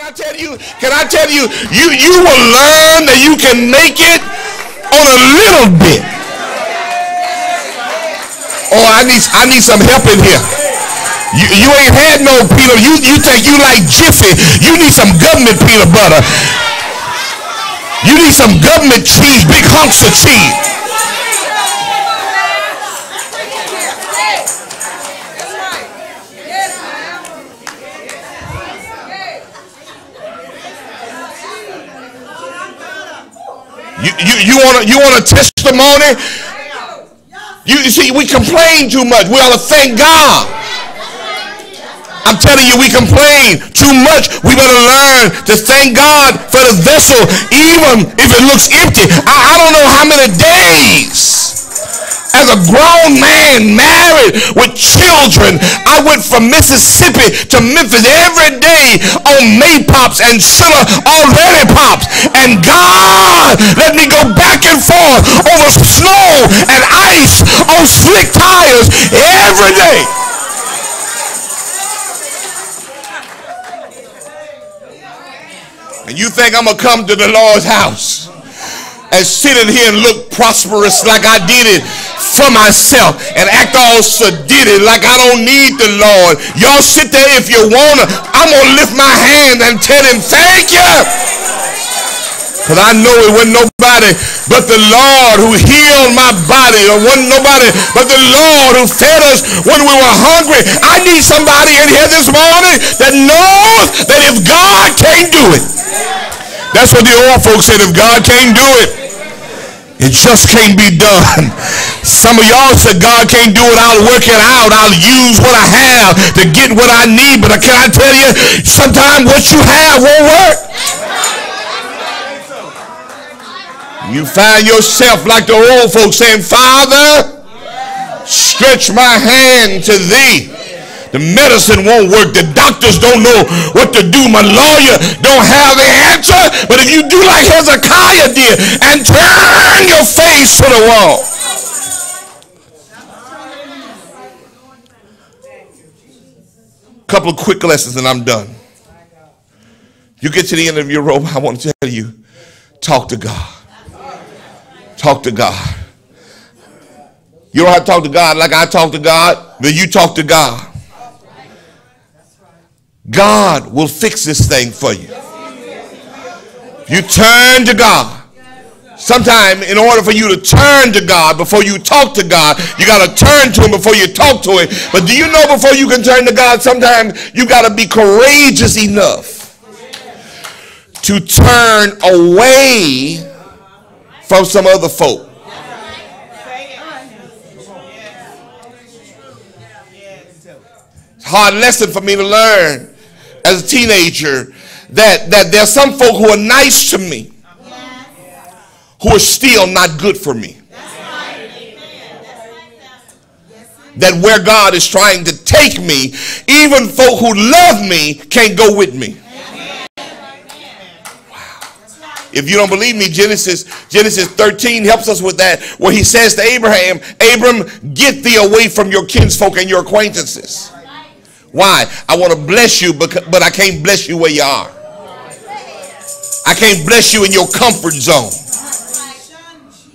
can I tell you, you will learn that you can make it on a little bit. Oh, I need some help in here. You ain't had no peanut. You think you like Jiffy. You need some government peanut butter. You need some government cheese, big hunks of cheese. You want a testimony? You see, we complain too much. We ought to thank God. I'm telling you, we complain too much. We better learn to thank God for the vessel, even if it looks empty. I don't know how many days as a grown man married with children, I went from Mississippi to Memphis every day on May Pops and should have already pops. And God let me go back and forth over snow and ice on slick tires every day. And you think I'm going to come to the Lord's house and sit in here and look prosperous like I did it for myself and act all sedity like I don't need the Lord. Y'all sit there if you want to. I'm going to lift my hand and tell him thank you. Because I know it wasn't nobody but the Lord who healed my body. Or wasn't nobody but the Lord who fed us when we were hungry. I need somebody in here this morning that knows that if God can't do it. That's what the old folks said. If God can't do it, it just can't be done. Some of y'all said God can't do it. I'll work it out. I'll use what I have to get what I need. But can I tell you, sometimes what you have won't work. You find yourself like the old folks saying, Father, stretch my hand to thee. The medicine won't work. The doctors don't know what to do. My lawyer don't have the answer. But if you do like Hezekiah did and turn your face to the wall. Couple of quick lessons and I'm done. You get to the end of your rope, I want to tell you, talk to God. Talk to God. You don't have to talk to God like I talk to God, but you talk to God. God will fix this thing for you. You turn to God. Sometimes in order for you to turn to God before you talk to God, you got to turn to him before you talk to him. But do you know before you can turn to God, sometimes you got to be courageous enough to turn away from some other folk. It's a hard lesson for me to learn as a teenager that there's some folk who are nice to me who are still not good for me. That where God is trying to take me, even folk who love me can't go with me. If you don't believe me, Genesis 13 helps us with that, where he says to Abraham, Abram, get thee away from your kinsfolk and your acquaintances. Why? I want to bless you, but I can't bless you where you are. I can't bless you in your comfort zone.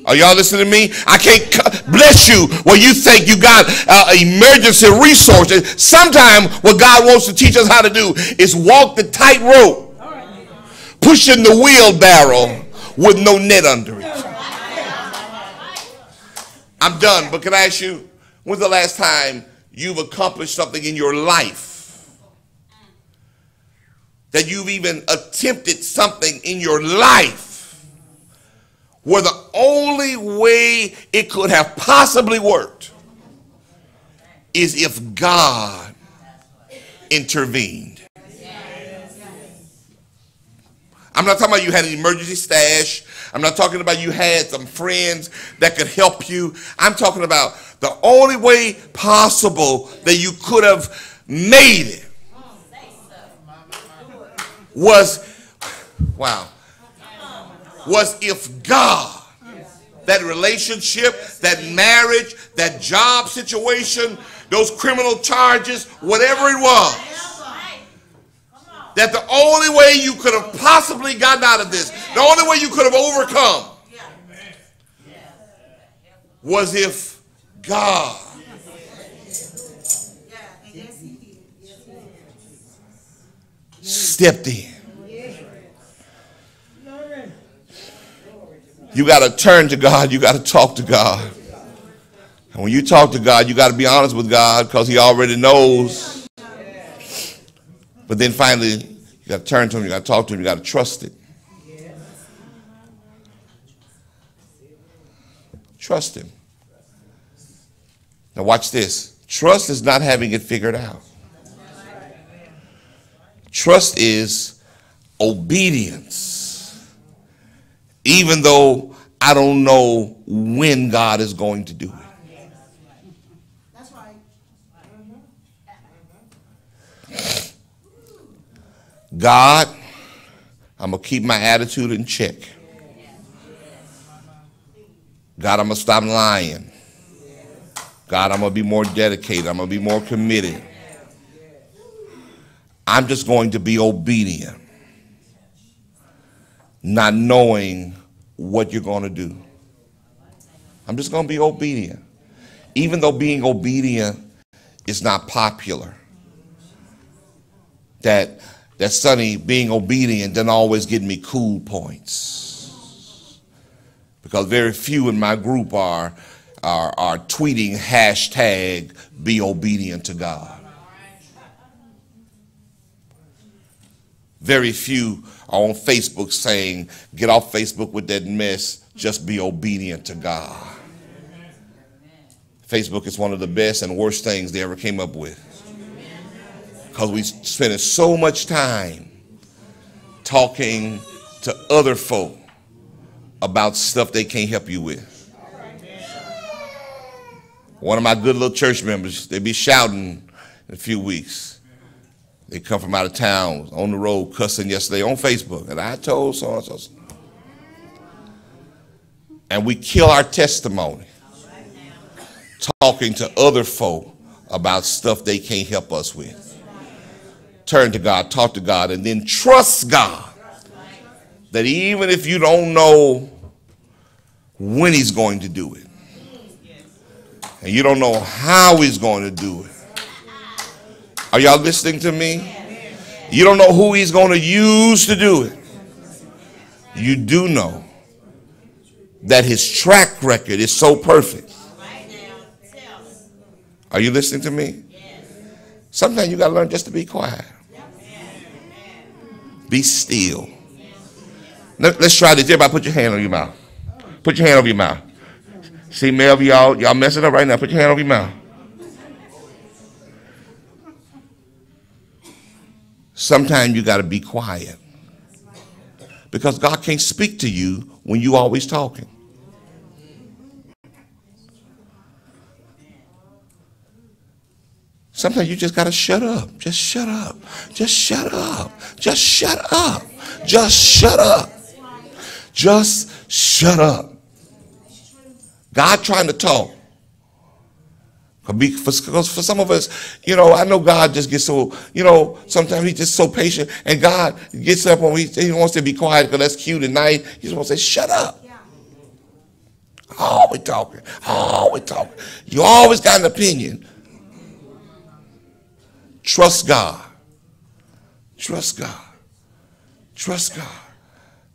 Are y'all listening to me? I can't bless you where you think you got emergency resources. Sometimes what God wants to teach us how to do is walk the tightrope, pushing the wheelbarrow with no net under it. I'm done, but can I ask you, when's the last time you've accomplished something in your life? That you've even attempted something in your life where the only way it could have possibly worked is if God intervened. I'm not talking about you had an emergency stash. I'm not talking about you had some friends that could help you. I'm talking about the only way possible that you could have made it was if God, that relationship, that marriage, that job situation, those criminal charges, whatever it was, that the only way you could have possibly gotten out of this, the only way you could have overcome, was if God stepped in. You got to turn to God. You got to talk to God. And when you talk to God, you got to be honest with God because he already knows. But then finally, you got to turn to him. You got to talk to him. You got to trust it. Trust him. Now watch this. Trust is not having it figured out. Trust is obedience. Even though I don't know when God is going to do it. That's right. God, I'm going to keep my attitude in check. God, I'm going to stop lying. God, I'm going to be more dedicated. I'm going to be more committed. I'm just going to be obedient, not knowing what you're going to do. I'm just going to be obedient. Even though being obedient is not popular. That Sonny, being obedient doesn't always get me cool points. Because very few in my group are tweeting hashtag be obedient to God. Very few are on Facebook saying, get off Facebook with that mess, just be obedient to God. Facebook is one of the best and worst things they ever came up with. Because we spend so much time talking to other folk about stuff they can't help you with. One of my good little church members, they be shouting in a few weeks. They come from out of town, on the road, cussing yesterday on Facebook. And I told so-and-so. And we kill our testimony talking to other folk about stuff they can't help us with. Turn to God, talk to God, and then trust God that even if you don't know when he's going to do it, and you don't know how he's going to do it, are y'all listening to me? You don't know who he's going to use to do it. You do know that his track record is so perfect. Are you listening to me? Sometimes you got to learn just to be quiet. Be still. Let's try this. Everybody put your hand on your mouth. Put your hand over your mouth. See, Melvin, y'all messing up right now. Put your hand over your mouth. Sometimes you got to be quiet because God can't speak to you when you always talking. Sometimes you just got to shut up. Just shut up. Just shut up. Just shut up. Just shut up. Just shut up. God trying to talk. Because for some of us, I know God just gets so, sometimes he's just so patient. And God gets up when he wants to be quiet because that's cute and nice. He just wants to say, shut up. Oh, we're talking. Oh, we're talking. You always got an opinion. Trust God. Trust God. Trust God.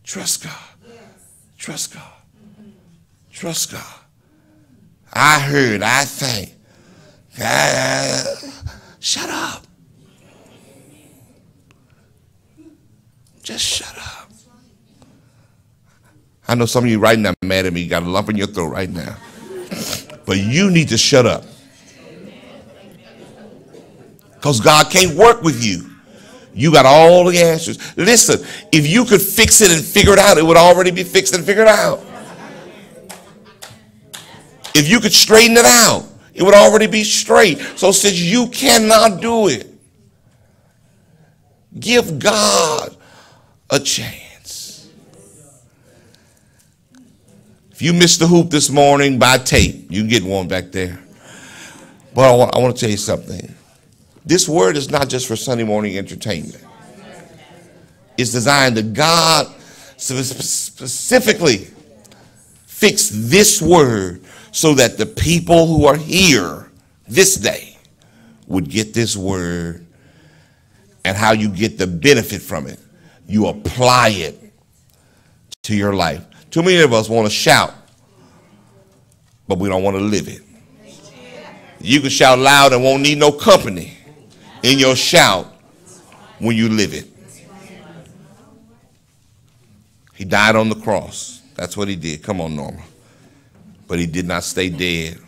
Trust God. Trust God. Trust God. I heard, I think. Shut up. Just shut up. I know some of you right now mad at me. You got a lump in your throat right now. But you need to shut up. Because God can't work with you. You got all the answers. Listen, if you could fix it and figure it out, it would already be fixed and figured out. If you could straighten it out, it would already be straight. So since you cannot do it, give God a chance. If you missed the hoop this morning by tape, you can get one back there. But I want to tell you something. This word is not just for Sunday morning entertainment. is designed to God specifically fix this word so that the people who are here this day would get this word. And how you get the benefit from it, you apply it to your life. Too many of us want to shout, but we don't want to live it. You can shout loud and won't need no company in your shout when you live it. He died on the cross. That's what he did. Come on, Norma. But he did not stay dead.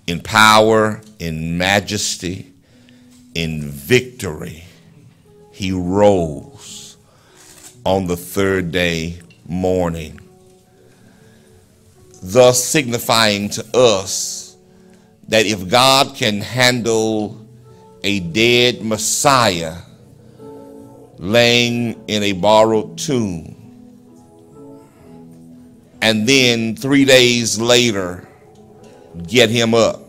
In power, in majesty, in victory, he rose on the third day morning, thus signifying to us that if God can handle a dead Messiah laying in a borrowed tomb, and then 3 days later get him up,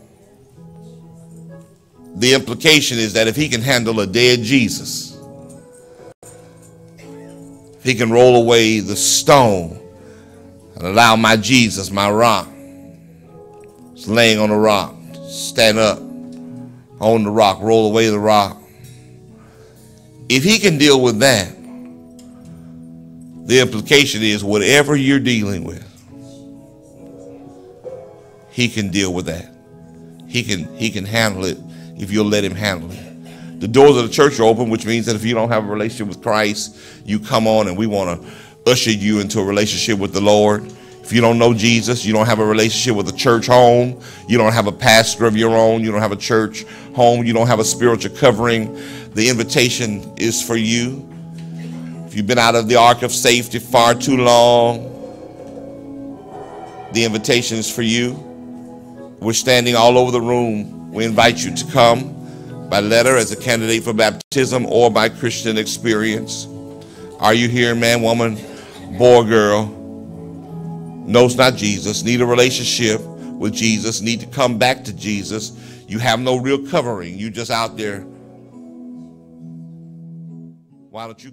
the implication is that if he can handle a dead Jesus, he can roll away the stone and allow my Jesus, my rock, is laying on the rock, stand up on the rock, roll away the rock. If he can deal with that, the implication is whatever you're dealing with, he can deal with that. He can handle it if you'll let him handle it. The doors of the church are open, which means that if you don't have a relationship with Christ, you come on and we want to usher you into a relationship with the Lord. If you don't know Jesus, you don't have a relationship with a church home, you don't have a pastor of your own, you don't have a church home, you don't have a spiritual covering, the invitation is for you. If you've been out of the ark of safety far too long, the invitation is for you. We're standing all over the room. We invite you to come by letter as a candidate for baptism or by Christian experience. Are you here, man, woman, boy, girl, knows not Jesus, need a relationship with Jesus, need to come back to Jesus? You have no real covering. You just out there. Why don't you